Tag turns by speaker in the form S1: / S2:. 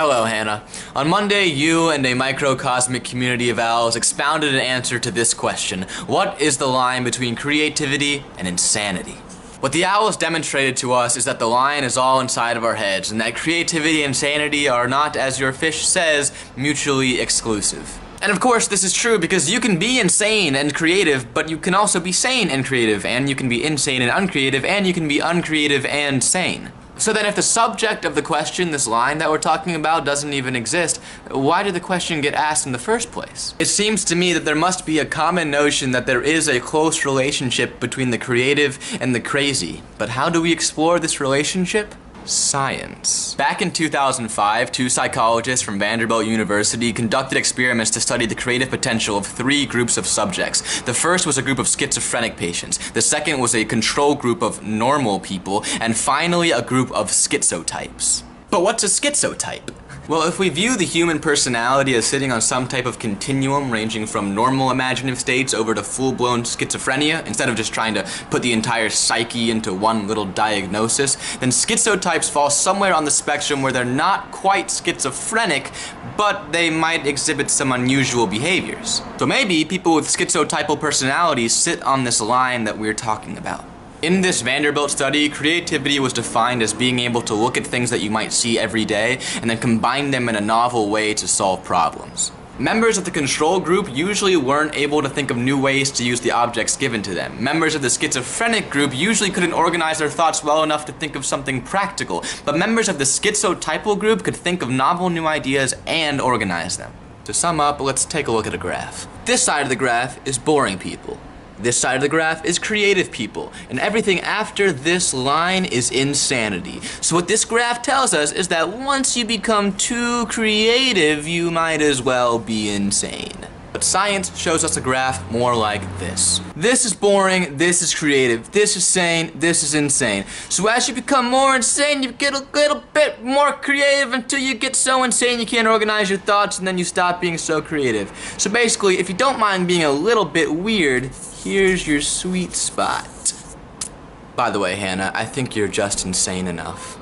S1: Hello, Hannah. On Monday, you and a microcosmic community of owls expounded an answer to this question. What is the line between creativity and insanity? What the owls demonstrated to us is that the line is all inside of our heads, and that creativity and insanity are not, as your fish says, mutually exclusive. And of course, this is true because you can be insane and creative, but you can also be sane and creative, and you can be insane and uncreative, and you can be uncreative and sane. So then if the subject of the question, this line that we're talking about, doesn't even exist, why did the question get asked in the first place? It seems to me that there must be a common notion that there is a close relationship between the creative and the crazy. But how do we explore this relationship? Science. Back in 2005, two psychologists from Vanderbilt University conducted experiments to study the creative potential of three groups of subjects. The first was a group of schizophrenic patients, the second was a control group of normal people, and finally a group of schizotypes. But what's a schizotype? Well, if we view the human personality as sitting on some type of continuum ranging from normal imaginative states over to full-blown schizophrenia, instead of just trying to put the entire psyche into one little diagnosis, then schizotypes fall somewhere on the spectrum where they're not quite schizophrenic, but they might exhibit some unusual behaviors. So maybe people with schizotypal personalities sit on this line that we're talking about. In this Vanderbilt study, creativity was defined as being able to look at things that you might see every day and then combine them in a novel way to solve problems. Members of the control group usually weren't able to think of new ways to use the objects given to them. Members of the schizophrenic group usually couldn't organize their thoughts well enough to think of something practical, but members of the schizotypal group could think of novel new ideas and organize them. To sum up, let's take a look at a graph. This side of the graph is boring people. This side of the graph is creative people, and everything after this line is insanity. So what this graph tells us is that once you become too creative, you might as well be insane. But science shows us a graph more like this. This is boring, this is creative, this is sane, this is insane. So as you become more insane, you get a little bit more creative until you get so insane you can't organize your thoughts, and then you stop being so creative. So basically, if you don't mind being a little bit weird, here's your sweet spot. By the way, Hannah, I think you're just insane enough.